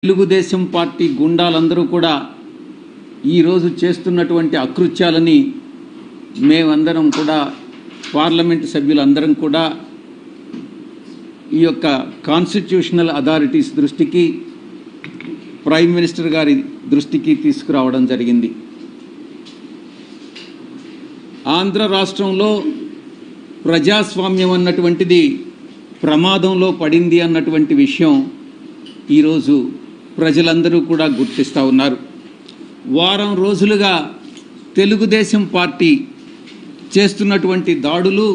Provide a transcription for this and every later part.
Telugu Desam party గుండాలందరూ కూడా ఈరోజు చేస్తున్నటువంటి అకృత్యాలని మేమందరం కూడా పార్లమెంట్ సభ్యులందరం కూడా ఈ యొక్క కాన్స్టిట్యూషనల్ అథారిటీస్ దృష్టికి ప్రైమ్ మినిస్టర్ గారి దృష్టికి తీసుకురావడం జరిగింది. ఆంధ్ర రాష్ట్రంలో ప్రజాస్వామ్యం అన్నటువంటిది ప్రమాదంలో పడింది అన్నటువంటి విషయం ఈరోజు ప్రజలందరూ కూడా గుర్తిస్తూ ఉన్నారు. వారం రోజులుగా తెలుగుదేశం పార్టీ చేస్తున్నటువంటి దాడులు,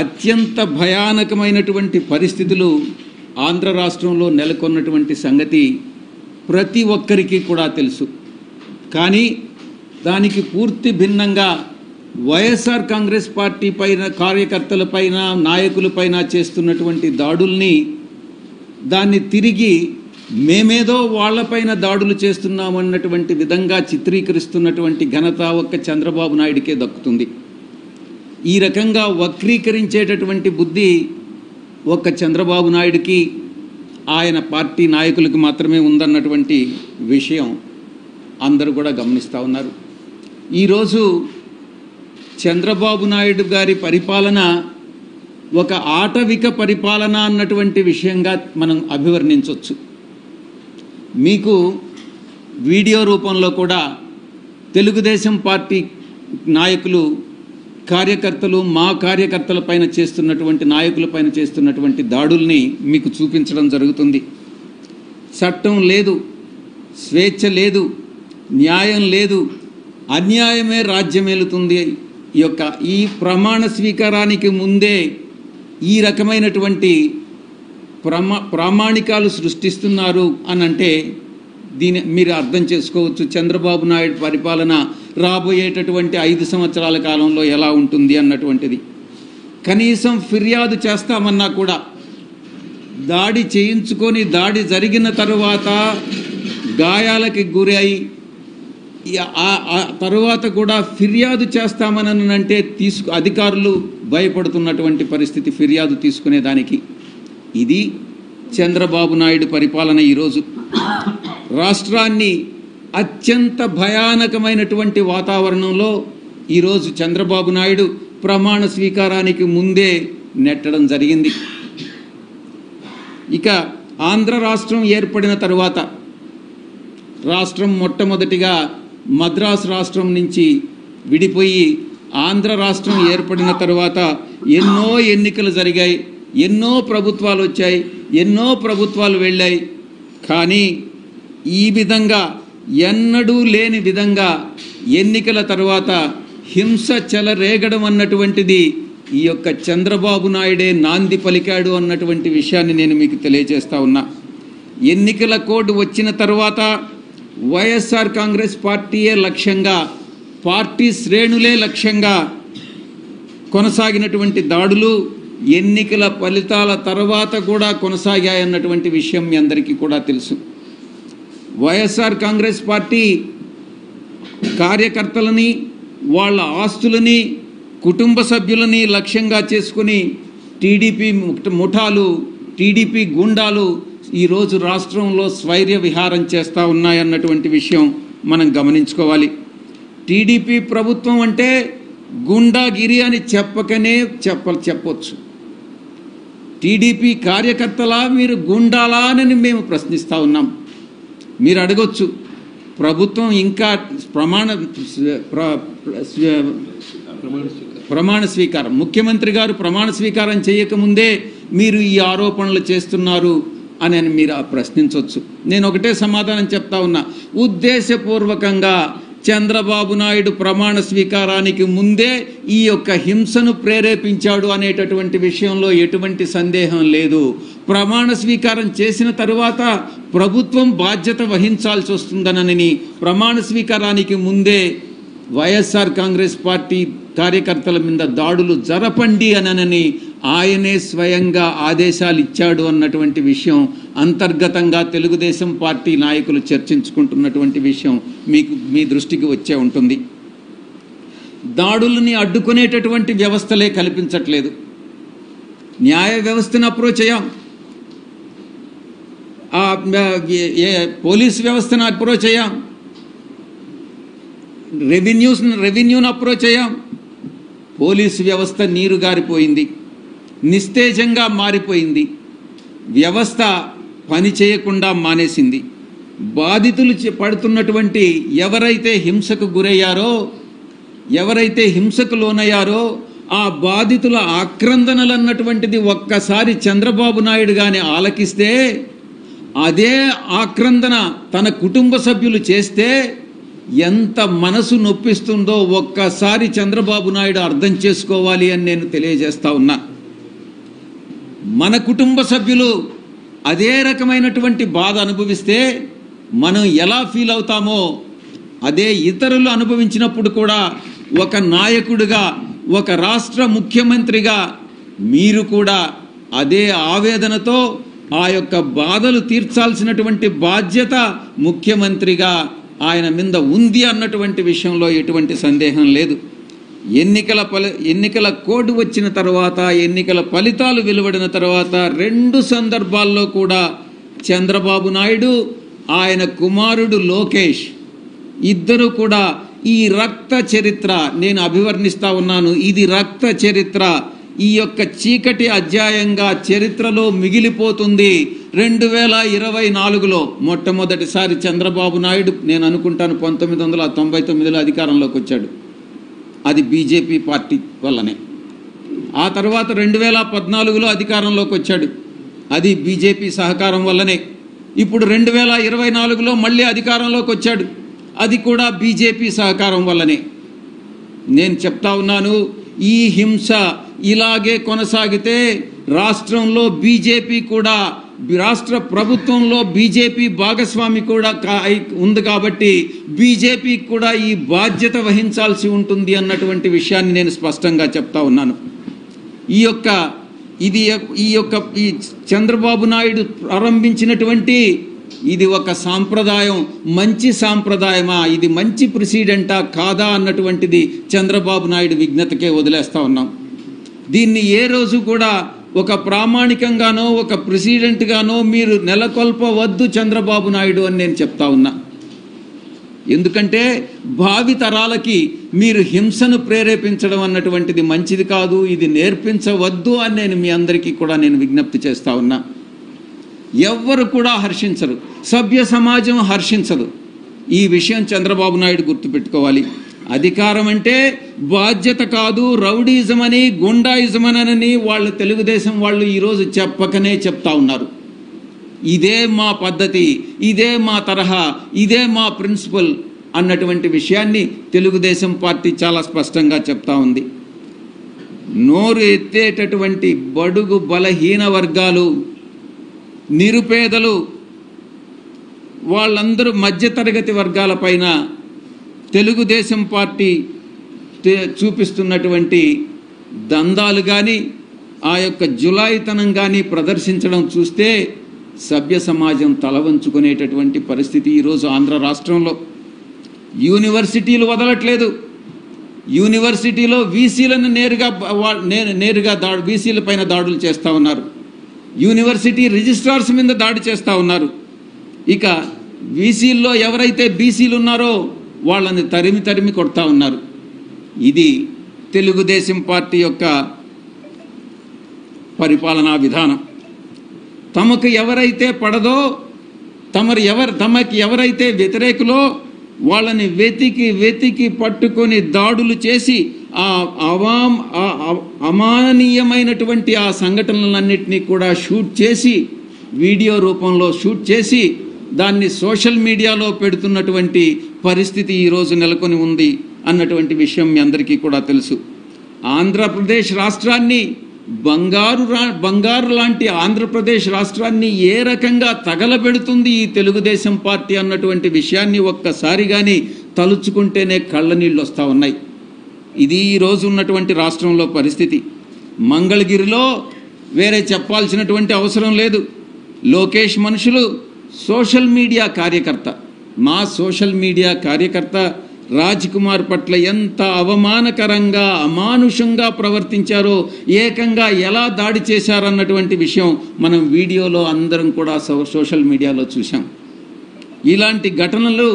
అత్యంత భయానకమైనటువంటి పరిస్థితులు ఆంధ్ర రాష్ట్రంలో నెలకొన్నటువంటి సంగతి ప్రతి ఒక్కరికి కూడా తెలుసు. కానీ దానికి పూర్తి భిన్నంగా వైఎస్ఆర్ కాంగ్రెస్ పార్టీ పైన, కార్యకర్తలపైన, నాయకులపైన చేస్తున్నటువంటి దాడుల్ని దాన్ని తిరిగి మేమేదో వాళ్లపైన దాడులు చేస్తున్నామన్నటువంటి విధంగా చిత్రీకరిస్తున్నటువంటి ఘనత ఒక్క చంద్రబాబు నాయుడికే దక్కుతుంది. ఈ రకంగా వక్రీకరించేటటువంటి బుద్ధి ఒక్క చంద్రబాబు నాయుడికి, ఆయన పార్టీ నాయకులకు మాత్రమే ఉందన్నటువంటి విషయం అందరూ కూడా గమనిస్తూ ఉన్నారు. ఈరోజు చంద్రబాబు నాయుడు గారి పరిపాలన ఒక ఆటవిక పరిపాలన అన్నటువంటి విషయంగా మనం అభివర్ణించవచ్చు. మీకు వీడియో రూపంలో కూడా తెలుగుదేశం పార్టీ నాయకులు, కార్యకర్తలు, మా కార్యకర్తల పైన చేస్తున్నటువంటి, నాయకులపైన చేస్తున్నటువంటి దాడుల్ని మీకు చూపించడం జరుగుతుంది. చట్టం లేదు, స్వేచ్ఛ లేదు, న్యాయం లేదు, అన్యాయమే రాజ్యమేలుతుంది. ఈ ప్రమాణ స్వీకారానికి ముందే ఈ రకమైనటువంటి ప్రామాణికాలు సృష్టిస్తున్నారు అని అంటే దీని మీరు అర్థం చేసుకోవచ్చు చంద్రబాబు నాయుడు పరిపాలన రాబోయేటటువంటి 5 సంవత్సరాల కాలంలో ఎలా ఉంటుంది అన్నటువంటిది. కనీసం ఫిర్యాదు చేస్తామన్నా కూడా దాడి చేయించుకొని, దాడి జరిగిన తరువాత గాయాలకి గురై తరువాత కూడా ఫిర్యాదు చేస్తామనంటే అధికారులు భయపడుతున్నటువంటి పరిస్థితి ఫిర్యాదు తీసుకునేదానికి. ఇది చంద్రబాబు నాయుడు పరిపాలన. ఈరోజు రాష్ట్రాన్ని అత్యంత భయానకమైనటువంటి వాతావరణంలో ఈరోజు చంద్రబాబు నాయుడు ప్రమాణ స్వీకారానికి ముందే నెట్టడం జరిగింది. ఇక ఆంధ్ర రాష్ట్రం ఏర్పడిన తరువాత రాష్ట్రం మొట్టమొదటిగా మద్రాసు రాష్ట్రం నుంచి విడిపోయి ఆంధ్ర రాష్ట్రం ఏర్పడిన తరువాత ఎన్నో ఎన్నికలు జరిగాయి, ఎన్నో ప్రభుత్వాలు వచ్చాయి, ఎన్నో ప్రభుత్వాలు వెళ్ళాయి. కానీ ఈ విధంగా ఎన్నడూ లేని విధంగా ఎన్నికల తరువాత హింస చెలరేగడం అన్నటువంటిది ఈ యొక్క చంద్రబాబు నాయుడే నాంది పలికాడు అన్నటువంటి విషయాన్ని నేను మీకు తెలియజేస్తా ఉన్నా. ఎన్నికల కోడ్ వచ్చిన తరువాత వైఎస్ఆర్ కాంగ్రెస్ పార్టీయే లక్ష్యంగా, పార్టీ శ్రేణులే లక్ష్యంగా కొనసాగినటువంటి దాడులు ఎన్నికల ఫలితాల తర్వాత కూడా కొనసాగాయన్నటువంటి విషయం మీ అందరికీ కూడా తెలుసు. వైఎస్ఆర్ కాంగ్రెస్ పార్టీ కార్యకర్తలని, వాళ్ళ ఆస్తులని, కుటుంబ సభ్యులని లక్ష్యంగా చేసుకుని టీడీపీ ముఠాలు, టీడీపీ గుండాలు ఈరోజు రాష్ట్రంలో స్వైర్య విహారం చేస్తూ ఉన్నాయన్నటువంటి విషయం మనం గమనించుకోవాలి. ప్రభుత్వం అంటే గుండాగిరి అని చెప్పొచ్చు. టీడీపీ కార్యకర్తలా, మీరు గుండాలా అని మేము ప్రశ్నిస్తూ ఉన్నాం. మీరు అడగొచ్చు, ప్రభుత్వం ఇంకా ప్రమాణ స్వీకారం, ముఖ్యమంత్రి గారు ప్రమాణ స్వీకారం చేయకముందే మీరు ఈ ఆరోపణలు చేస్తున్నారు అని మీరు ప్రశ్నించవచ్చు. నేను ఒకటే సమాధానం చెప్తా ఉన్నా, ఉద్దేశపూర్వకంగా చంద్రబాబు నాయుడు ప్రమాణ స్వీకారానికి ముందే ఈ యొక్క హింసను ప్రేరేపించాడు అనేటటువంటి విషయంలో ఎటువంటి సందేహం లేదు. ప్రమాణ స్వీకారం చేసిన తరువాత ప్రభుత్వం బాధ్యత వహించాల్సి వస్తుందనని ప్రమాణ స్వీకారానికి ముందే వైఎస్ఆర్ కాంగ్రెస్ పార్టీ కార్యకర్తల మీద దాడులు జరపండి అనని ఆయనే స్వయంగా ఆదేశాలు ఇచ్చాడు అన్నటువంటి విషయం అంతర్గతంగా తెలుగుదేశం పార్టీ నాయకులు చర్చించుకుంటున్నటువంటి విషయం మీ దృష్టికి వచ్చే ఉంటుంది. దాడులని అడ్డుకునేటటువంటి వ్యవస్థలే కల్పించట్లేదు. న్యాయ వ్యవస్థను అప్రోచ్ అయ్యాం, పోలీస్ వ్యవస్థను అప్రోచ్ అయ్యాం, రెవెన్యూను అప్రోచ్ అయ్యాం. పోలీసు వ్యవస్థ నీరు గారిపోయింది, నిస్తేజంగా మారిపోయింది. వ్యవస్థ పని చేయకుండా మానేసింది. బాధితులు పడుతున్నటువంటి ఎవరైతే హింసకు గురయ్యారో, ఎవరైతే హింసకు లోనయ్యారో ఆ బాధితుల ఆక్రందనలు అన్నటువంటిది ఒక్కసారి చంద్రబాబు నాయుడు గాని ఆలకిస్తే, అదే ఆక్రందన తన కుటుంబ సభ్యులు చేస్తే ఎంత మనసు నొప్పిస్తుందో ఒక్కసారి చంద్రబాబు నాయుడు అర్థం చేసుకోవాలి అని నేను తెలియజేస్తా ఉన్నా. మన కుటుంబ సభ్యులు అదే రకమైనటువంటి బాధ అనుభవిస్తే మనం ఎలా ఫీల్ అవుతామో అదే ఇతరులు అనుభవించినప్పుడు కూడా ఒక నాయకుడిగా, ఒక రాష్ట్ర ముఖ్యమంత్రిగా మీరు కూడా అదే ఆవేదనతో ఆ యొక్క బాధలు తీర్చాల్సినటువంటి బాధ్యత ముఖ్యమంత్రిగా ఆయన మీద ఉంది అన్నటువంటి విషయంలో ఎటువంటి సందేహం లేదు. ఎన్నికల కోడ్ వచ్చిన తర్వాత, ఎన్నికల ఫలితాలు వెలువడిన తర్వాత 2 సందర్భాల్లో కూడా చంద్రబాబు నాయుడు, ఆయన కుమారుడు లోకేష్ ఇద్దరు కూడా ఈ రక్త చరిత్ర నేను అభివర్ణిస్తా ఉన్నాను. ఇది రక్త చరిత్ర, ఈ యొక్క చీకటి అధ్యాయంగా చరిత్రలో మిగిలిపోతుంది. 2024లో మొట్టమొదటిసారి చంద్రబాబు నాయుడు, నేను అనుకుంటాను 1999లో అధికారంలోకి వచ్చాడు. అది బీజేపీ పార్టీ వల్లనే. ఆ తర్వాత 2014లో అధికారంలోకి వచ్చాడు. అది బీజేపీ సహకారం వల్లనే. ఇప్పుడు 2024లో మళ్ళీ అధికారంలోకి వచ్చాడు. అది కూడా బీజేపీ సహకారం వల్లనే. నేను చెప్తా ఉన్నాను, ఈ హింస ఇలాగే కొనసాగితే రాష్ట్రంలో బీజేపీ కూడా, రాష్ట్ర ప్రభుత్వంలో బీజేపీ భాగస్వామి కూడా ఉంది కాబట్టి బీజేపీకి కూడా ఈ బాధ్యత వహించాల్సి ఉంటుంది అన్నటువంటి విషయాన్ని నేను స్పష్టంగా చెప్తా ఉన్నాను. ఈ చంద్రబాబు నాయుడు ప్రారంభించినటువంటి ఇది ఒక సాంప్రదాయం, మంచి సాంప్రదాయమా, ఇది మంచి ప్రెసిడెంటా కాదా అన్నటువంటిది చంద్రబాబు నాయుడు విజ్ఞతకే వదిలేస్తా ఉన్నాం. దీన్ని ఏ రోజు కూడా ఒక ప్రామాణికంగానో ఒక ప్రెసిడెంట్గానో మీరు నెలకొల్పవద్దు చంద్రబాబు నాయుడు అని నేను చెప్తా ఉన్నా. ఎందుకంటే భావి తరాలకి మీరు హింసను ప్రేరేపించడం అన్నటువంటిది మంచిది కాదు, ఇది నేర్పించవద్దు అని నేను మీ అందరికీ కూడా నేను విజ్ఞప్తి చేస్తా ఉన్నా. ఎవ్వరు కూడా హర్షించరు, సభ్య సమాజం హర్షించదు. ఈ విషయం చంద్రబాబు నాయుడు గుర్తుపెట్టుకోవాలి. అధికారం అంటే బాధ్యత కాదు, రౌడీజం అని, గుండాయిజం అని వాళ్ళు తెలుగుదేశం వాళ్ళు ఈరోజు చెప్పకనే చెప్తా ఉన్నారు. ఇదే మా పద్ధతి, ఇదే మా తరహా, ఇదే మా ప్రిన్సిపల్ అన్నటువంటి విషయాన్ని తెలుగుదేశం పార్టీ చాలా స్పష్టంగా చెప్తా ఉంది. నోరు ఎత్తేటటువంటి బడుగు బలహీన వర్గాలు, నిరుపేదలు, వాళ్ళందరూ మధ్యతరగతి వర్గాలపైన తెలుగుదేశం పార్టీ చూపిస్తున్నటువంటి దందాలు కానీ, ఆ యొక్క జులాయితనం కానీ ప్రదర్శించడం చూస్తే సభ్య సమాజం తలవంచుకునేటటువంటి పరిస్థితి ఈరోజు ఆంధ్ర రాష్ట్రంలో. యూనివర్సిటీలు వదలట్లేదు. యూనివర్సిటీలో వీసీలను నేరుగా వీసీల పైన దాడులు చేస్తూ ఉన్నారు. యూనివర్సిటీ రిజిస్ట్రార్స్ మీద దాడి చేస్తూ ఉన్నారు. ఇక వీసీల్లో ఎవరైతే బీసీలు ఉన్నారో వాళ్ళని తరిమి కొడతా ఉన్నారు. ఇది తెలుగుదేశం పార్టీ యొక్క పరిపాలనా విధానం. తమకు ఎవరైతే పడదో, తమకి ఎవరైతే వ్యతిరేకులో వాళ్ళని వెతికి పట్టుకొని దాడులు చేసి అమానీయమైనటువంటి ఆ సంఘటనలన్నింటినీ కూడా షూట్ చేసి, వీడియో రూపంలో షూట్ చేసి దాన్ని సోషల్ మీడియాలో పెడుతున్నటువంటి పరిస్థితి ఈరోజు నెలకొని ఉంది అన్నటువంటి విషయం మీ అందరికీ కూడా తెలుసు. ఆంధ్రప్రదేశ్ రాష్ట్రాన్ని, బంగారు లాంటి ఆంధ్రప్రదేశ్ రాష్ట్రాన్ని ఏ రకంగా తగలబెడుతుంది ఈ తెలుగుదేశం పార్టీ అన్నటువంటి విషయాన్ని ఒక్కసారి కానీ తలుచుకుంటేనే కళ్ళ నీళ్ళు వస్తూ ఉన్నాయి. ఇది ఈరోజు ఉన్నటువంటి రాష్ట్రంలో పరిస్థితి. మంగళగిరిలో వేరే చెప్పాల్సినటువంటి అవసరం లేదు. లోకేష్ మనుషులు సోషల్ మీడియా కార్యకర్త, మా సోషల్ మీడియా కార్యకర్త రాజ్ కుమార్ పట్ల ఎంత అవమానకరంగా అమానుషంగా ప్రవర్తించారో, ఏకంగా ఎలా దాడి చేశారన్నటువంటి విషయం మనం వీడియోలో అందరం కూడా సోషల్ మీడియాలో చూసాం. ఇలాంటి ఘటనలు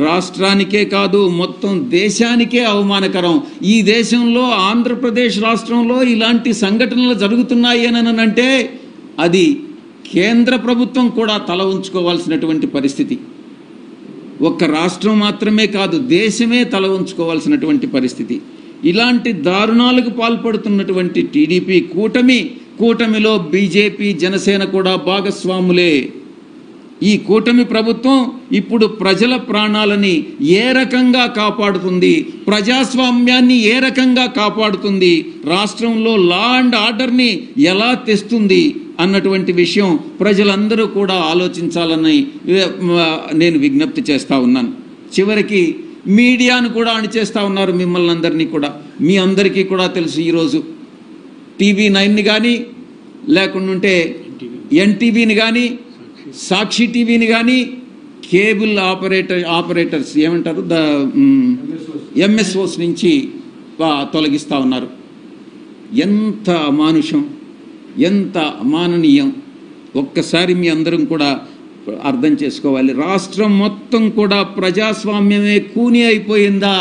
రాష్ట్రానికే కాదు మొత్తం దేశానికే అవమానకరం. ఈ దేశంలో ఆంధ్రప్రదేశ్ రాష్ట్రంలో ఇలాంటి సంఘటనలు జరుగుతున్నాయి అని అంటే అది కేంద్ర ప్రభుత్వం కూడా తల ఉంచుకోవాల్సినటువంటి పరిస్థితి. ఒక్క రాష్ట్రం మాత్రమే కాదు, దేశమే తల ఉంచుకోవాల్సినటువంటి పరిస్థితి. ఇలాంటి దారుణాలకు పాల్పడుతున్నటువంటి టీడీపీ కూటమిలో బీజేపీ, జనసేన కూడా భాగస్వాములే. ఈ కూటమి ప్రభుత్వం ఇప్పుడు ప్రజల ప్రాణాలని ఏ రకంగా కాపాడుతుంది, ప్రజాస్వామ్యాన్ని ఏ రకంగా కాపాడుతుంది, రాష్ట్రంలో లా అండ్ ఆర్డర్ని ఎలా తెస్తుంది అన్నటువంటి విషయం ప్రజలందరూ కూడా ఆలోచించాలని నేను విజ్ఞప్తి చేస్తూ ఉన్నాను. చివరికి మీడియాను కూడా అణిచేస్తూ ఉన్నారు మిమ్మల్ని అందరినీ కూడా. మీ అందరికీ కూడా తెలుసు, ఈరోజు TV9ని కానీ లేకుంటే NTVని కానీ సాక్షి టీవీని కానీ కేబుల్ ఆపరేటర్స్ ఏమంటారు MSOs నుంచి తొలగిస్తూ ఉన్నారు. ఎంత అమానుషం, ఎంత అమాననీయం ఒక్కసారి మీ అందరం కూడా అర్థం చేసుకోవాలి. రాష్ట్రం మొత్తం కూడా ప్రజాస్వామ్యమే కూని అయిపోయిందా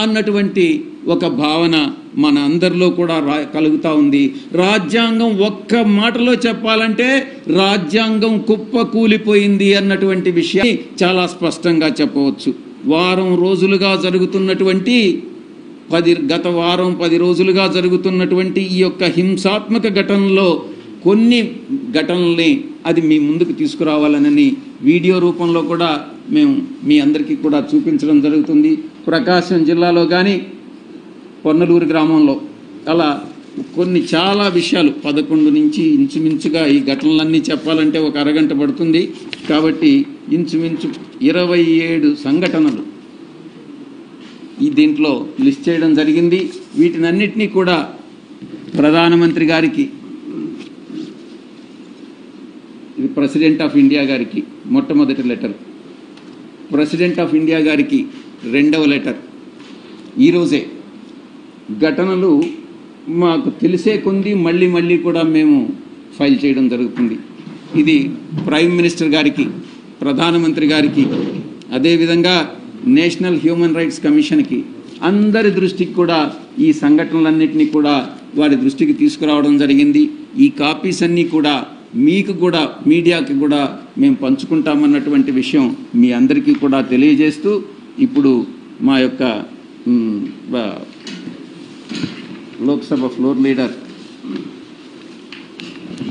అన్నటువంటి ఒక భావన మన అందరిలో కూడా కలుగుతూ ఉంది. రాజ్యాంగం ఒక్క మాటలో చెప్పాలంటే రాజ్యాంగం కుప్పకూలిపోయింది అన్నటువంటి విషయాన్ని చాలా స్పష్టంగా చెప్పవచ్చు. వారం రోజులుగా జరుగుతున్నటువంటి గత వారం 10 రోజులుగా జరుగుతున్నటువంటి ఈ యొక్క హింసాత్మక ఘటనలో కొన్ని ఘటనల్ని అది మీ ముందుకు తీసుకురావాలని వీడియో రూపంలో కూడా మేము మీ అందరికీ కూడా చూపించడం జరుగుతుంది. ప్రకాశం జిల్లాలో కానీ పొన్నలూరు గ్రామంలో అలా కొన్ని చాలా విషయాలు 11 నుంచి ఇంచుమించుగా ఈ ఘటనలన్నీ చెప్పాలంటే ఒక అరగంట పడుతుంది. కాబట్టి ఇంచుమించు 27 సంఘటనలు దీంట్లో లిస్ట్ చేయడం జరిగింది. వీటినన్నిటినీ కూడా ప్రధానమంత్రి గారికి, ఇది ప్రెసిడెంట్ ఆఫ్ ఇండియా గారికి మొట్టమొదటి లెటర్, ప్రెసిడెంట్ ఆఫ్ ఇండియా గారికి రెండవ లెటర్. ఈరోజే ఘటనలు మాకు తెలిసే కొంది మళ్ళీ కూడా మేము ఫైల్ చేయడం జరుగుతుంది. ఇది ప్రైమ్ మినిస్టర్ గారికి, ప్రధానమంత్రి గారికి, అదేవిధంగా నేషనల్ హ్యూమన్ రైట్స్ కమిషన్కి, అందరి దృష్టికి కూడా ఈ సంఘటనలన్నింటినీ కూడా వారి దృష్టికి తీసుకురావడం జరిగింది. ఈ కాపీస్ అన్నీ కూడా మీకు కూడా మీడియాకి కూడా మేము పంచుకుంటామన్నటువంటి విషయం మీ అందరికీ కూడా తెలియజేస్తూ, ఇప్పుడు మా యొక్క లోక్సభ ఫ్లోర్ లీడర్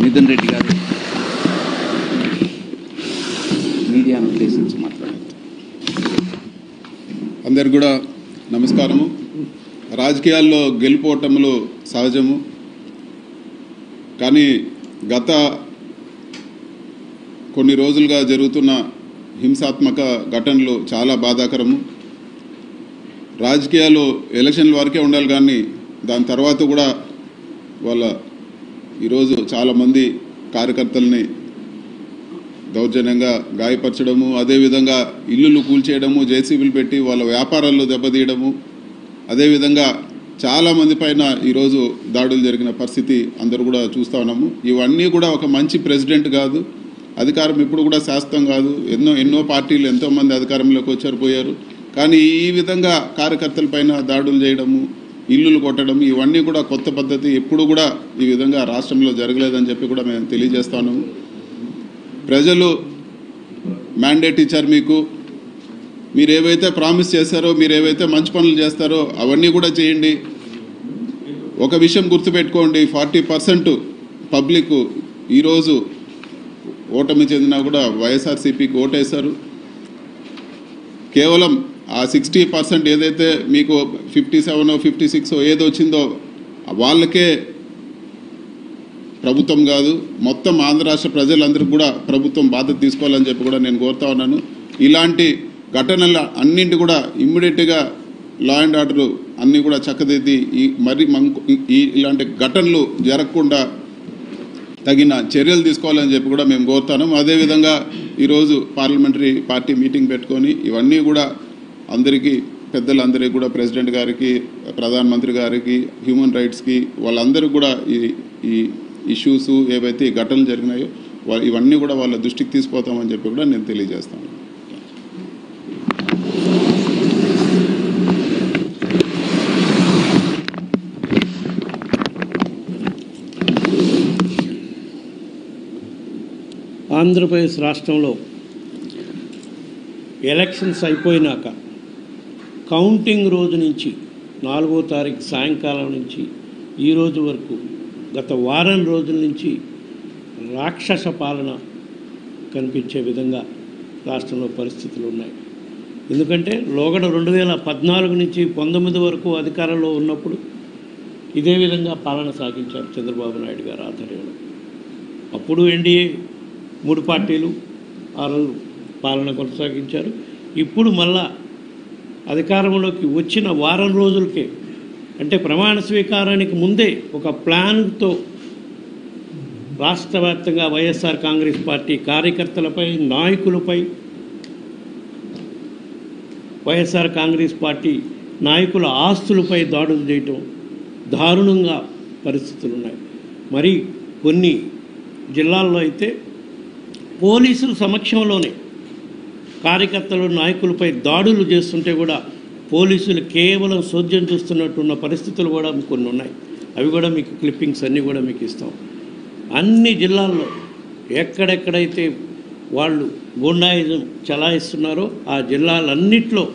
మిథున్ రెడ్డి గారు మీడియాను ఉద్దేశించి మాట్లాడారు. అందరికి కూడా నమస్కారము. రాజకీయాల్లో గెలుపోవటములు సహజము, కానీ గత కొన్ని రోజులుగా జరుగుతున్న హింసాత్మక ఘటనలు చాలా బాధాకరము. రాజకీయాలు ఎలక్షన్ల వరకే ఉండాలి, కానీ దాని తర్వాత కూడా వాళ్ళ ఈరోజు చాలామంది కార్యకర్తల్ని దౌర్జన్యంగా గాయపరచడము, అదేవిధంగా ఇల్లులు కూల్చేయడము, జేసీబీలు పెట్టి వాళ్ళ వ్యాపారాల్లో దెబ్బతీయడము, అదేవిధంగా చాలామంది పైన ఈరోజు దాడులు జరిగిన పరిస్థితి అందరూ కూడా చూస్తూ ఉన్నాము. ఇవన్నీ కూడా ఒక మంచి ప్రెసిడెంట్ కాదు, అధికారం ఇప్పుడు కూడా శాశ్వతం కాదు. ఎన్నో పార్టీలు ఎంతోమంది అధికారంలోకి వచ్చారు, పోయారు. కానీ ఈ విధంగా కార్యకర్తల పైన దాడులు చేయడము, ఇల్లులు కొట్టడం, ఇవన్నీ కూడా కొత్త పద్ధతి. ఎప్పుడు కూడా ఈ విధంగా రాష్ట్రంలో జరగలేదని చెప్పి కూడా మేము తెలియజేస్తాను. ప్రజలు మ్యాండేట్ ఇచ్చారు మీకు. మీరు ఏవైతే ప్రామిస్ చేశారో, మీరు ఏవైతే మంచి పనులు చేస్తారో అవన్నీ కూడా చేయండి. ఒక విషయం గుర్తుపెట్టుకోండి, 40% పబ్లిక్ ఈరోజు ఓటమి చెందినా కూడా వైఎస్ఆర్సీపీకి ఓటేశారు. కేవలం ఆ 60% ఏదైతే మీకు 57 56 ఏదో వచ్చిందో వాళ్ళకే ప్రభుత్వం కాదు, మొత్తం ఆంధ్ర రాష్ట్ర ప్రజలందరికీ కూడా ప్రభుత్వం బాధ్యత తీసుకోవాలని చెప్పి కూడా నేను కోరుతా ఉన్నాను. ఇలాంటి ఘటనల అన్నింటి కూడా ఇమ్మీడియట్గా లా అండ్ ఆర్డర్ అన్నీ కూడా చక్కదిద్ది ఇలాంటి ఘటనలు జరగకుండా తగిన చర్యలు తీసుకోవాలని చెప్పి కూడా మేము కోరుతాము. అదేవిధంగా ఈరోజు పార్లమెంటరీ పార్టీ మీటింగ్ పెట్టుకొని ఇవన్నీ కూడా అందరికీ పెద్దలందరికీ కూడా, ప్రెసిడెంట్ గారికి, ప్రధానమంత్రి గారికి, హ్యూమన్ రైట్స్కి, వాళ్ళందరికీ కూడా ఈ ఇష్యూస్ ఏవైతే ఈ ఘటనలు జరిగినాయో ఇవన్నీ కూడా వాళ్ళ దృష్టికి తీసుకుపోతామని చెప్పి కూడా నేను తెలియజేస్తాను. ఆంధ్రప్రదేశ్ రాష్ట్రంలో ఎలక్షన్స్ అయిపోయినాక కౌంటింగ్ రోజు నుంచి 4వ తారీఖు సాయంకాలం నుంచి ఈ రోజు వరకు గత వారం రోజుల నుంచి రాక్షస పాలన కనిపించే విధంగా రాష్ట్రంలో పరిస్థితులు ఉన్నాయి. ఎందుకంటే లోగడ 2014 నుంచి 19 వరకు అధికారంలో ఉన్నప్పుడు ఇదే విధంగా పాలన సాగించారు చంద్రబాబు నాయుడు గారు ఆధ్వర్యంలో. అప్పుడు ఎన్డీఏ 3 పార్టీలు ఆ రోజు పాలన కొనసాగించారు. ఇప్పుడు మళ్ళా అధికారంలోకి వచ్చిన వారం రోజులకే, అంటే ప్రమాణ స్వీకారానికి ముందే ఒక ప్లాన్తో రాష్ట్ర వ్యాప్తంగా వైఎస్ఆర్ కాంగ్రెస్ పార్టీ కార్యకర్తలపై, నాయకులపై, వైఎస్ఆర్ కాంగ్రెస్ పార్టీ నాయకుల ఆస్తులపై దాడులు చేయటం దారుణంగా పరిస్థితులు ఉన్నాయి. మరి కొన్ని జిల్లాల్లో అయితే పోలీసుల సమక్షంలోనే కార్యకర్తలు, నాయకులపై దాడులు చేస్తుంటే కూడా పోలీసులు కేవలం సోద్యం చూస్తున్నట్టున్న పరిస్థితులు కూడా కొన్ని ఉన్నాయి. అవి కూడా మీకు క్లిప్పింగ్స్ అన్నీ కూడా మీకు ఇస్తాం. అన్ని జిల్లాల్లో ఎక్కడెక్కడైతే వాళ్ళు గుండాయిజం చలాయిస్తున్నారో ఆ జిల్లాలన్నిట్లో,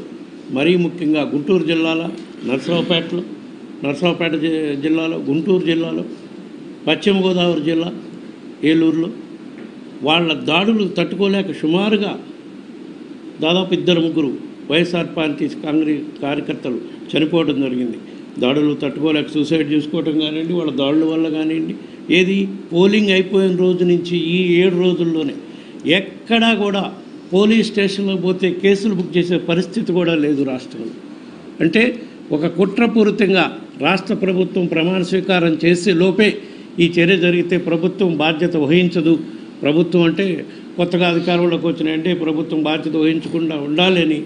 మరీ ముఖ్యంగా గుంటూరు జిల్లాలో, నరసరావుపేట జిల్లాలో, గుంటూరు జిల్లాలో, పశ్చిమ గోదావరి జిల్లా, ఏలూరులో వాళ్ళ దాడులు తట్టుకోలేక సుమారుగా దాదాపు 2-3 వైఎస్ఆర్ పార్టీ కాంగ్రెస్ కార్యకర్తలు చనిపోవడం జరిగింది. దాడులు తట్టుకోలేక సూసైడ్ చేసుకోవడం కానివ్వండి, వాళ్ళ దాడుల వల్ల కానివ్వండి. ఏది పోలింగ్ అయిపోయిన రోజు నుంచి ఈ 7 రోజుల్లోనే ఎక్కడా కూడా పోలీస్ స్టేషన్లో పోతే కేసులు బుక్ చేసే పరిస్థితి కూడా లేదు రాష్ట్రంలో. అంటే ఒక కుట్రపూరితంగా రాష్ట్ర ప్రభుత్వం ప్రమాణ స్వీకారం చేసే లోపే ఈ చర్య జరిగితే ప్రభుత్వం బాధ్యత వహించదు. ప్రభుత్వం అంటే కొత్తగా అధికారంలోకి వచ్చినాయంటే ప్రభుత్వం బాధ్యత వహించకుండా ఉండాలని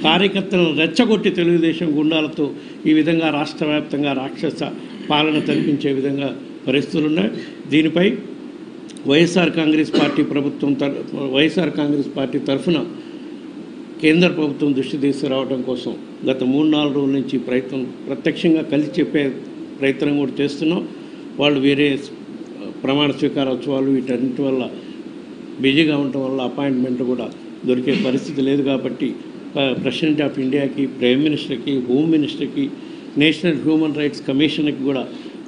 కార్యకర్తలను రెచ్చగొట్టి తెలుగుదేశం గుండాలతో ఈ విధంగా రాష్ట్ర వ్యాప్తంగా రాక్షస పాలన తలపించే విధంగా పరిస్థితులు ఉన్నాయి. దీనిపై వైఎస్ఆర్ కాంగ్రెస్ పార్టీ తరఫున కేంద్ర ప్రభుత్వం దృష్టి తీసుకురావడం కోసం గత 3-4 రోజుల నుంచి ప్రత్యక్షంగా కలిసి చెప్పే ప్రయత్నం కూడా చేస్తున్నాం. వాళ్ళు వేరే ప్రమాణ స్వీకారోత్సవాలు వీటన్నిటి వల్ల బిజీగా ఉండటం వల్ల అపాయింట్మెంట్ కూడా దొరికే పరిస్థితి లేదు. కాబట్టి ప్రెసిడెంట్ ఆఫ్ ఇండియాకి, ప్రైమ్ మినిస్టర్కి, హోమ్ మినిస్టర్కి, నేషనల్ హ్యూమన్ రైట్స్ కమిషన్కి కూడా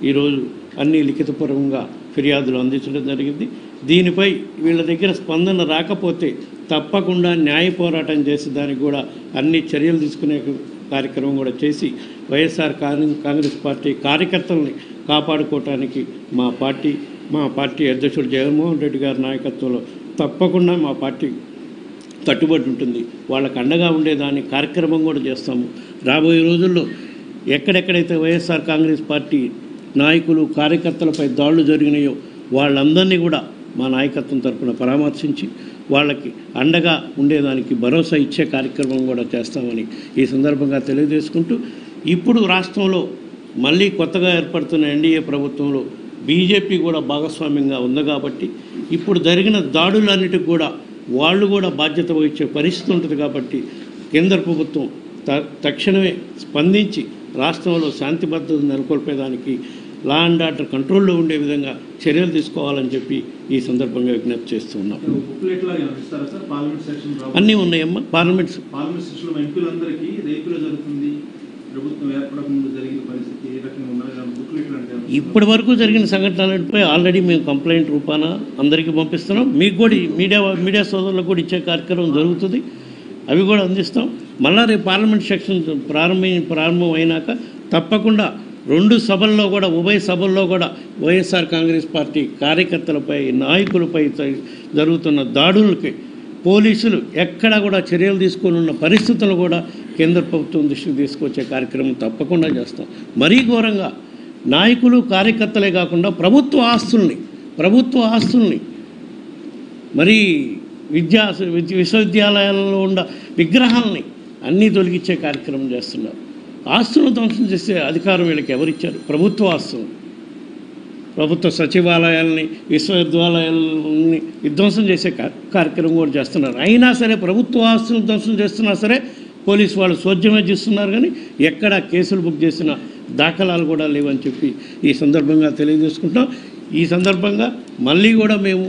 ఈరోజు అన్ని లిఖితపూర్వకంగా ఫిర్యాదులు అందించడం జరిగింది. దీనిపై వీళ్ళ దగ్గర స్పందన రాకపోతే తప్పకుండా న్యాయ పోరాటం చేసి దానికి కూడా అన్ని చర్యలు తీసుకునే కార్యక్రమం కూడా చేసి వైఎస్ఆర్ కాంగ్రెస్ పార్టీ కార్యకర్తల్ని కాపాడుకోవటానికి మా పార్టీ అధ్యక్షుడు జగన్మోహన్ రెడ్డి గారి నాయకత్వంలో తప్పకుండా మా పార్టీ కట్టుబడి ఉంటుంది. వాళ్ళకు అండగా ఉండేదాన్ని కార్యక్రమం కూడా చేస్తాము. రాబోయే రోజుల్లో ఎక్కడెక్కడైతే వైఎస్ఆర్ కాంగ్రెస్ పార్టీ నాయకులు, కార్యకర్తలపై దాడులు జరిగినాయో వాళ్ళందరినీ కూడా మా నాయకత్వం తరఫున పరామర్శించి వాళ్ళకి అండగా ఉండేదానికి భరోసా ఇచ్చే కార్యక్రమం కూడా చేస్తామని ఈ సందర్భంగా తెలియజేసుకుంటూ, ఇప్పుడు రాష్ట్రంలో మళ్ళీ కొత్తగా ఏర్పడుతున్న ఎన్డీఏ ప్రభుత్వంలో బీజేపీ కూడా భాగస్వామ్యంగా ఉంది కాబట్టి ఇప్పుడు జరిగిన దాడులన్నిటికి కూడా వాళ్ళు కూడా బాధ్యత వహించే పరిస్థితి ఉంటుంది. కాబట్టి కేంద్ర ప్రభుత్వం తక్షణమే స్పందించి రాష్ట్రంలో శాంతి భద్రతను నెలకొల్పేదానికి, లా అండ్ ఆర్డర్ కంట్రోల్లో ఉండే విధంగా చర్యలు తీసుకోవాలని చెప్పి ఈ సందర్భంగా విజ్ఞప్తి చేస్తున్నాం. అన్నీ ఉన్నాయమ్మా. పార్లమెంట్ సెషన్లో ఎంపీలందరికీ రేపులో జరుగుతుంది, ప్రభుత్వం ఏర్పడకముందు జరిగిన పరిస్థితి ఏ రకంగా ఉండాలి బుక్లెట్లు అంటే ఇప్పటి వరకు జరిగిన సంఘటనలపై ఆల్రెడీ మేము కంప్లైంట్ రూపాన అందరికీ పంపిస్తున్నాం. మీకు కూడా మీడియా సోదరులకు కూడా ఇచ్చే కార్యక్రమం జరుగుతుంది. అవి కూడా అందిస్తాం. మళ్ళా రేపు పార్లమెంట్ సెక్షన్ ప్రారంభం అయినాక తప్పకుండా 2 సభల్లో కూడా, ఉభయ సభల్లో కూడా వైఎస్ఆర్ కాంగ్రెస్ పార్టీ కార్యకర్తలపై, నాయకులపై జరుగుతున్న దాడులకి పోలీసులు ఎక్కడా కూడా చర్యలు తీసుకొని ఉన్న పరిస్థితులు కూడా కేంద్ర ప్రభుత్వం దృష్టికి తీసుకొచ్చే కార్యక్రమం తప్పకుండా చేస్తాం. మరీ ఘోరంగా నాయకులు, కార్యకర్తలే కాకుండా ప్రభుత్వ ఆస్తుల్ని మరి విశ్వవిద్యాలయాలలో ఉన్న విగ్రహాలని అన్నీ తొలగించే కార్యక్రమం చేస్తున్నారు. ఆస్తులను ధ్వంసం చేసే అధికారం వీళ్ళకి ఎవరిచ్చారు? ప్రభుత్వ ఆస్తులు, ప్రభుత్వ సచివాలయాల్ని, విశ్వవిద్యాలయాలని విధ్వంసం చేసే కార్యక్రమం కూడా చేస్తున్నారు. అయినా సరే ప్రభుత్వ ఆస్తులను ధ్వంసం చేస్తున్నా సరే పోలీసు వాళ్ళు సోద్యమే చేస్తున్నారు, కానీ ఎక్కడ కేసులు బుక్ చేసిన దాఖలాలు కూడా లేవని చెప్పి ఈ సందర్భంగా తెలియజేసుకుంటాం. ఈ సందర్భంగా మళ్ళీ కూడా మేము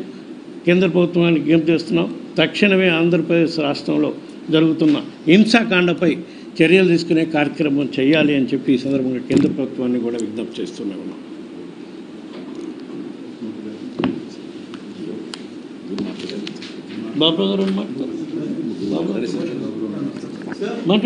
కేంద్ర ప్రభుత్వానికి విజ్ఞప్తి చేస్తున్నాం. తక్షణమే ఆంధ్రప్రదేశ్ రాష్ట్రంలో జరుగుతున్న హింసాకాండపై చర్యలు తీసుకునే కార్యక్రమం చేయాలి అని చెప్పి ఈ సందర్భంగా కేంద్ర ప్రభుత్వాన్ని కూడా విజ్ఞప్తి చేస్తూనే ఉన్నాం. బాబు గారు మాట్లాడండి. బాబు గారు Not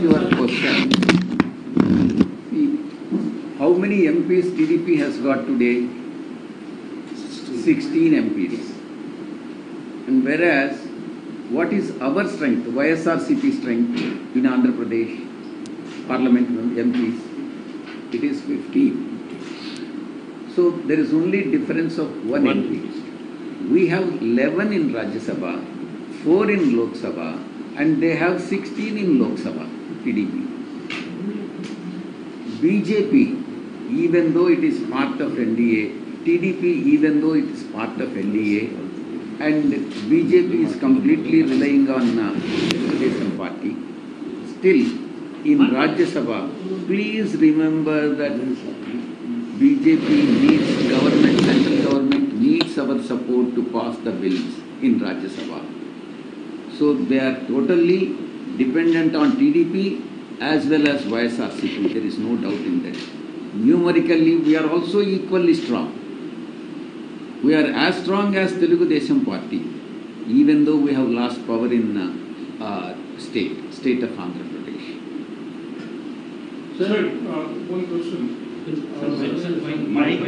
your question. See, how many MPs TDP has got today? 16 MPs. And whereas, what is our strength, YSRCP strength in Andhra Pradesh Parliament MPs? It is 15. So there is only difference of one MP. We have 11 in Rajya Sabha, 4 in Lok Sabha, and they have 16 in Lok Sabha, TDP. BJP, even though it is part of NDA, TDP, even though it is part of NDA, and BJP is completely relying on Telugu Desam Party, still in Rajya Sabha, please remember that BJP needs government, central government needs our support to pass the bills in Rajya Sabha. So they are totally dependent on TDP as well as YSRCP. There is no doubt in that. Numerically, we are also equally strong. We are as strong as Telugudesam Party, even though we have lost power in state of Andhra Pradesh. Sir, one question. Mike.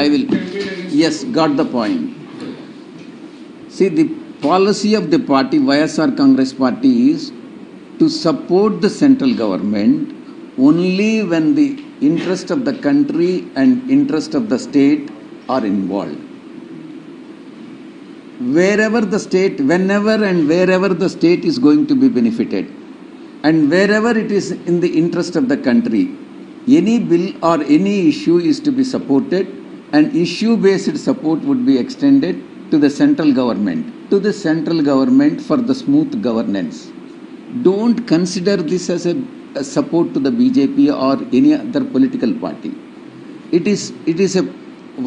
I will. Yes, got the point. See, the policy of the party, YSR Congress Party, is to support the central government only when the interest of the country and interest of the state are involved. Wherever the state, whenever and wherever the state is going to be benefited, and wherever it is in the interest of the country, any bill or any issue is to be supported, and issue-based support would be extended to the central government for the smooth governance. Don't consider this as a support to the BJP or any other political party. It is a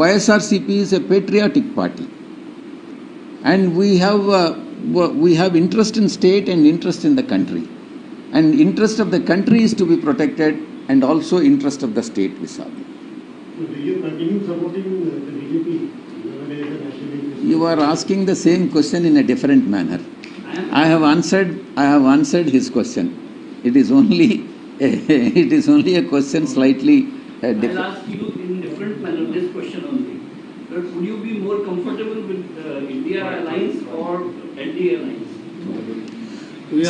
YSRCP is a patriotic party, and we have interest in state and interest in the country, and interest of the country is to be protected, and also interest of the state Visavi. Will you continue supporting the BJP? You are asking the same question in a different manner. I have answered his question. It is only a question slightly different. I'll ask you in different manner this question only. But would you be more comfortable with India Alliance or NDA Alliance?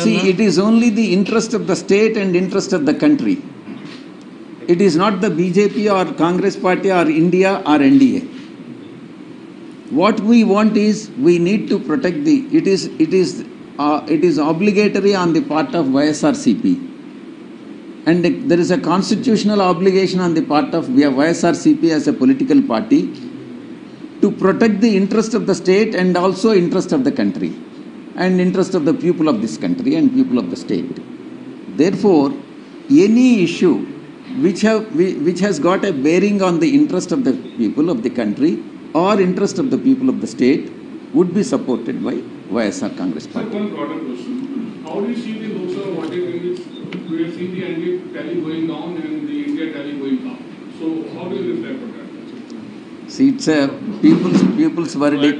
See, it is only the interest of the state and interest of the country. It is not the BJP or Congress Party or India or NDA. What we want is, we need to protect it is obligatory on the part of YSRCP, and there is a constitutional obligation on the part of YSRCP as a political party to protect the interest of the state and also interest of the country and interest of the people of this country and people of the state. Therefore, any issue which has got a bearing on the interest of the people of the country or interest of the people of the state would be supported by YSR Congress Party. Sir, one broader question. How do you see the Lok Sabha voting in which we are seeing the NDA tally going down and the India tally going up? So how do you reflect on that? See, it's a people's verdict.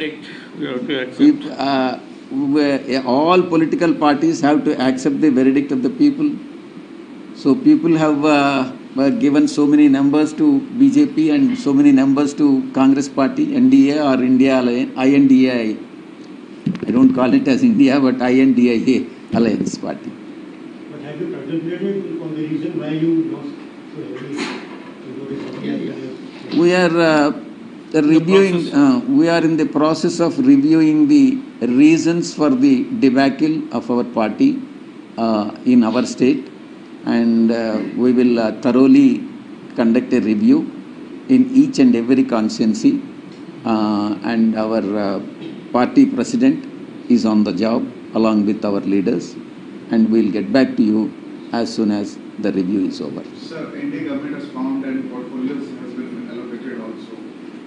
You have to accept. all political parties have to accept the verdict of the people. So people have given so many numbers to BJP and so many numbers to Congress party, NDA or India Alliance, INDA. I don't call it as India, but INDA Alliance party. But have you contemplated on the reason why you lost so heavily? We are reviewing. We are in the process of reviewing the reasons for the debacle of our party in our state, and we will thoroughly conduct a review in each and every constituency. And our party president is on the job along with our leaders, and we'll get back to you as soon as the review is over. Sir, NDA government has found and portfolios has been allocated also,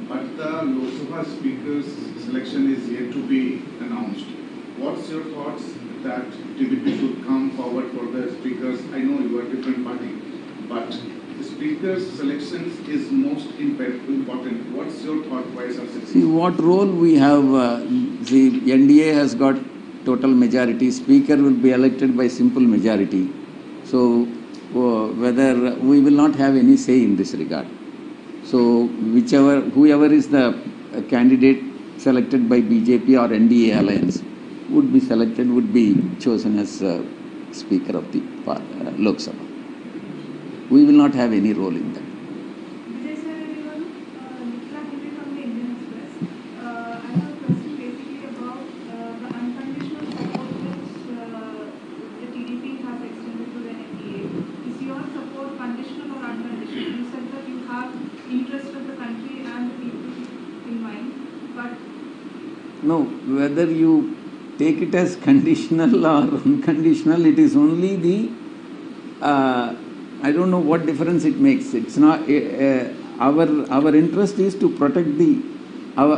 but the Lok Sabha speaker's selection is yet to be announced. What's your thoughts that TDP should come forward for the speakers? I know you are different party, but the speaker's selection is most important. What's your thought why such? See what role we have. The NDA has got total majority. Speaker will be elected by simple majority. So whether we will not have any say in this regard. So whoever is the candidate selected by BJP or NDA alliance would be chosen as Speaker of the Lok Sabha. We will not have any role in that. Vijay sir, everyone, Nikla Hindri from the Indian Express. I have a question basically about the unconditional support which the TDP has extended to the NDA. Is your support conditional or unconditional? You said that you have interest of the country and the people in mind, but No, whether you take it as conditional or unconditional, it is only the I don't know what difference it makes. It's not our interest is to protect our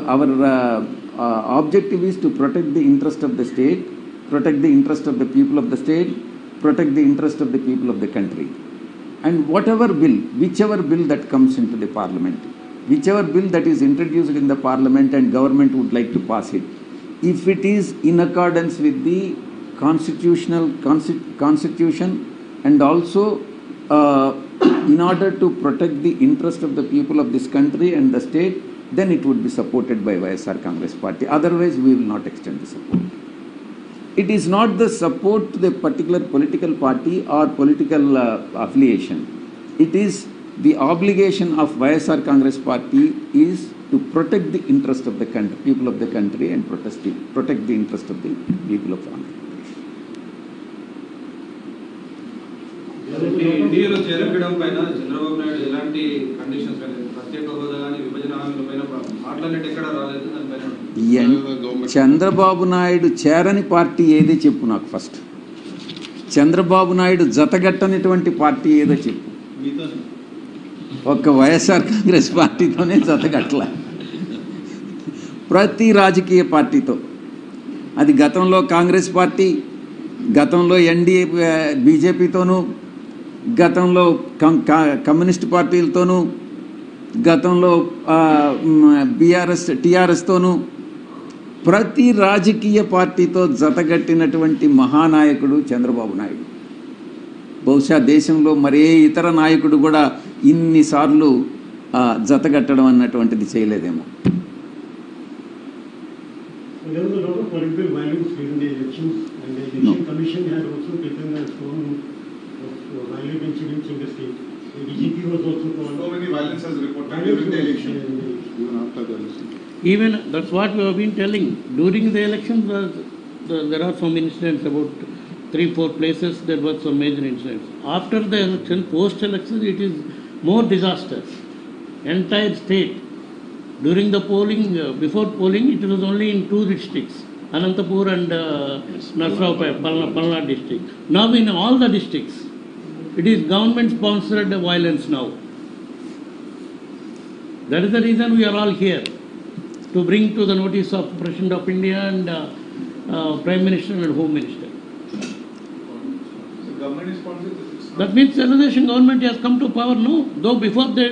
objective is to protect the interest of the state, protect the interest of the people of the state, protect the interest of the people of the country. And whichever bill that comes into the parliament, whichever bill that is introduced in the parliament and government would like to pass it, if it is in accordance with the constitution and also in order to protect the interest of the people of this country and the state, then it would be supported by YSR Congress Party. Otherwise, we will not extend the support. It is not the support to the particular political party or political affiliation. It is the obligation of YSR Congress Party is to protect the interest of the country, people of the country, and protect the interest of the people of Andhra Pradesh. ఇండియాలో చేరడం పైన చంద్రబాబు నాయుడు ఎలాంటి conditions ప్రత్యేక హోదా కానీ విభజన హామీల పైన మాట్లాడినట్టు ఎక్కడ రాలేదు దానిపైన. చంద్రబాబు నాయుడు చేరని పార్టీ ఏదో చెప్పు నాకు ఫస్ట్. చంద్రబాబు నాయుడు జతగట్టనటువంటి పార్టీ ఏదో చెప్పు. ఒక్క వైఎస్ఆర్ కాంగ్రెస్ పార్టీతోనే జతగట్ల. ప్రతి రాజకీయ పార్టీతో, అది గతంలో కాంగ్రెస్ పార్టీ, గతంలో ఎన్డీఏ బీజేపీతోనూ, గతంలో కమ్యూనిస్ట్ పార్టీలతోనూ, గతంలో టీఆర్ఎస్తోనూ, ప్రతి రాజకీయ పార్టీతో జతగట్టినటువంటి మహానాయకుడు చంద్రబాబు నాయుడు. బహుశా దేశంలో మరే ఇతర నాయకుడు కూడా ఇన్నిసార్లు జతగట్టడం అన్నటువంటిది చేయలేదేమో. There was a lot of political violence during the elections, and the Election Commission had also taken a strong of violent incidents in the state. The BJP was also called. So many violence has reported during the election. Even after the election. Even that's what we have been telling. During the elections, there are some incidents about 3-4 places. There were some major incidents. After the election, post-election, it is more disaster. Entire state. During the polling, before polling, it was only in 2 districts, Anantapur and Narsaraopet, Palna district. Now in all the districts, it is government-sponsored violence now. That is the reason we are all here, to bring to the notice of President of India and Prime Minister and Home Minister. The government is sponsored. That means Telugu government has come to power, no? Though before they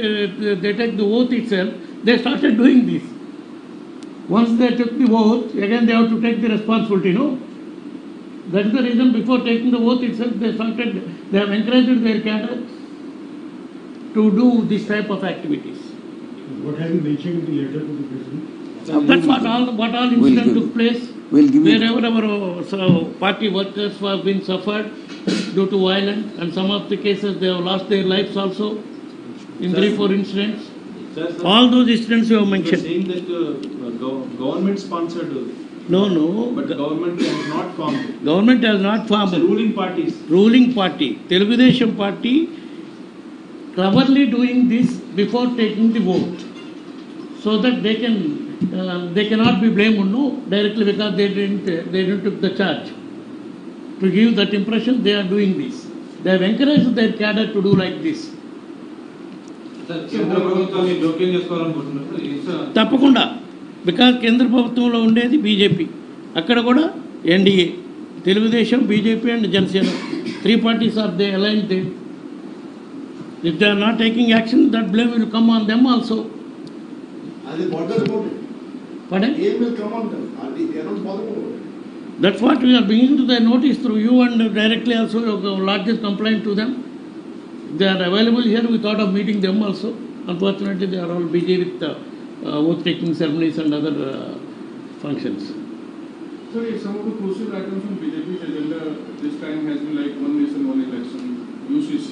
take the oath itself, they started doing this. Once they took the oath, again they have to take the responsibility, no? That is the reason before taking the oath itself, they have encouraged their cadre to do this type of activities. What have you mentioned in the letter to the president? That's what all incident took place. We'll give you. Wherever our party workers have been suffered due to violence, and some of the cases they have lost their lives also in 3-4 incidents. Sir, All those incidents you have you're mentioned. saying that government sponsored, No, but the government has not formed. government has not So formed. ruling parties. Ruling party, Telugudesam party, cleverly doing this before taking the vote, so that they cannot be blamed, no, directly, because they didn't took the charge. To give that impression, they are doing this. They have encouraged their cadre to do like this. కేంద్ర ప్రభుత్వాన్ని జోక్యం చేసుకోవాలనుకుంటున్నారు. తప్పకుండా, because కేంద్ర ప్రభుత్వంలో ఉండేది BJP, అక్కడ కూడా NDA, Telugu Desam, BJP and Janasena, 3 parties are they aligned there. If they are not taking action, that blame will come on them also. Pardon? will come on them. They are not bothered about it. That's what we are bringing to their notice through you, and directly also lodged complaint to them. They are available here. We thought of meeting them also. Unfortunately, they are all busy with oath-taking ceremonies and other functions. So some of the crucial items on BJP's agenda this time has been like one nation, one election, UCC.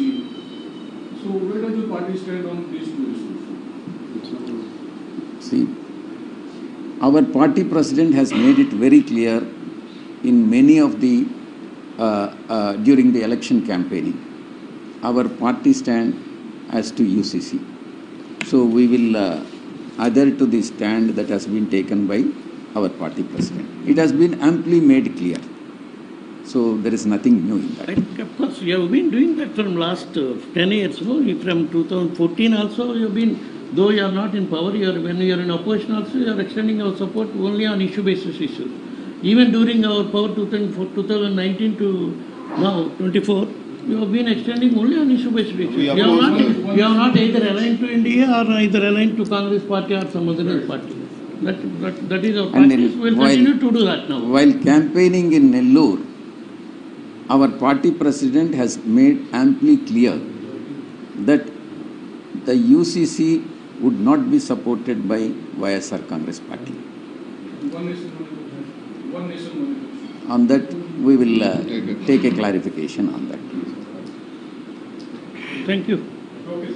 So where does the party stand on these 2 issues? See, our party president has made it very clear in many of the during the election campaigning. Our party stand as to UCC. So we will adhere to the stand that has been taken by our party president. It has been amply made clear. So there is nothing new in that. Of course, you have been doing that from last 10 years. No? From 2014 also, you have been, though you are not in power, when you are in opposition also, you are extending our support only on issue-basis issues. Even during our power 2019 to now 24, you have been extending only on issue-based issues. You have not either aligned to India or either aligned to Congress party or some other party. That is our practice. We will continue to do that now. While campaigning in Nellore, our party president has made amply clear that the UCC would not be supported by YSR Congress party. One nation, one election. One nation, one election. On that, we will take a clarification on that. Thank you. Okay.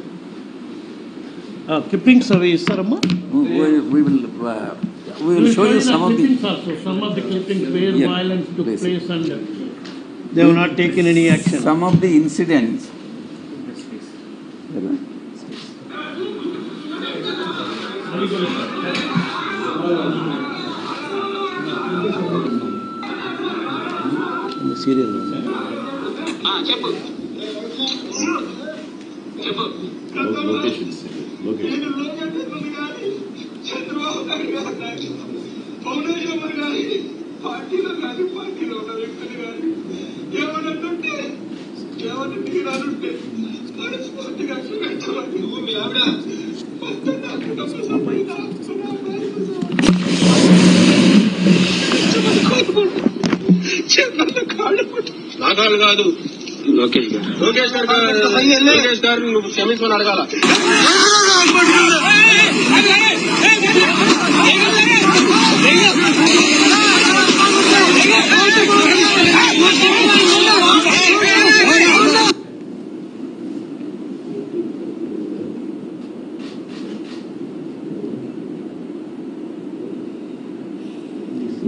Keeping service, sir, Amma? We will show you some of the clippings also. Some of the clippings where Yeah, violence took please. place and they have not taken any action. Some of the incidents. Serial. పార్టీలో ఉన్న వ్యక్తులు కానీ ఏమనంటే కేవలం తీరాలంటే మనస్ఫూర్తిగా చూపించవాలి మీ ఆవిడ నా కాళ్ళు కాదు లోకేష్ గారు నువ్వు క్షమించమని అడగాల.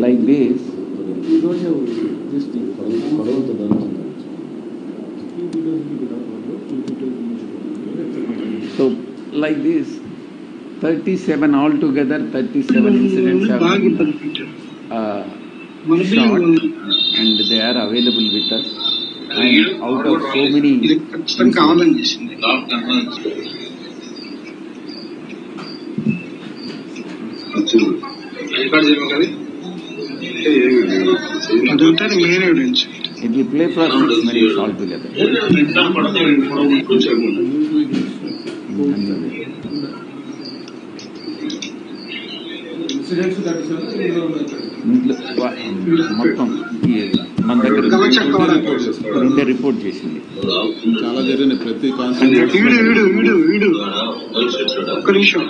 Like this. You don't have this thing. So, like this, 37 altogether, 37 incidents have been shot, and they are available with us. And out of so many it will play for 6 minutes altogether. incidents that is మొత్తం మన దగ్గర రెండే report చేసింది. చాలా జరిగినాయి ప్రతి ఒక్క నిమిషం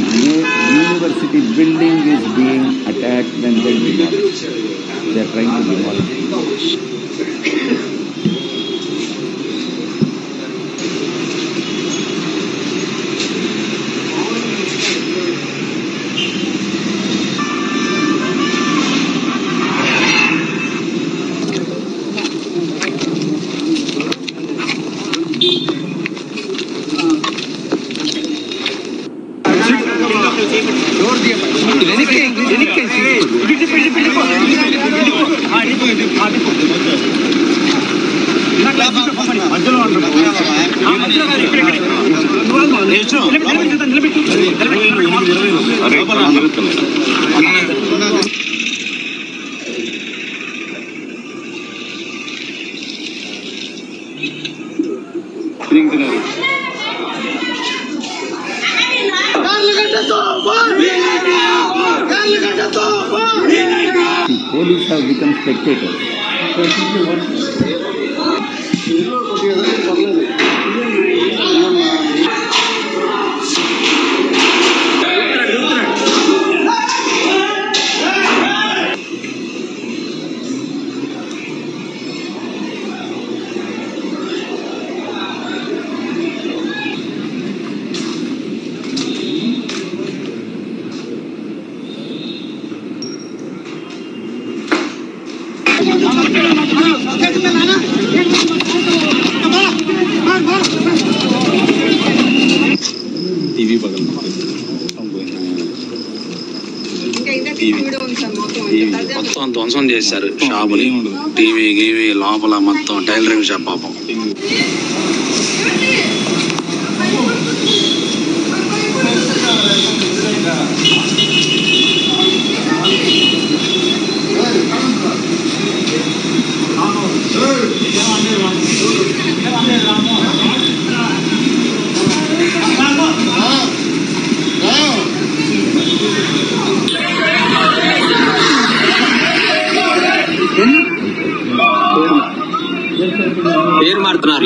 University building is being attacked and then demolished. They are trying to demolish it. The police have become spectators. TV పగల మొత్తం ధ్వంసం చేశారు షాపుని, టీవీ గీవీ లోపల మొత్తం టైలరింగ్ షాప్ పాపం. పేరు మారుతున్నారు.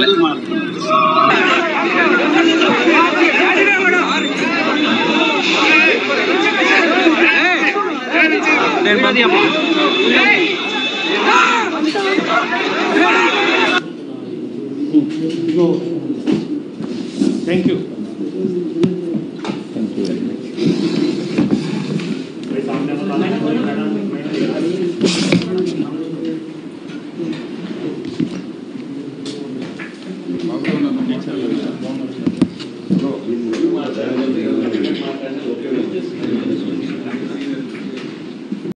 Thank you.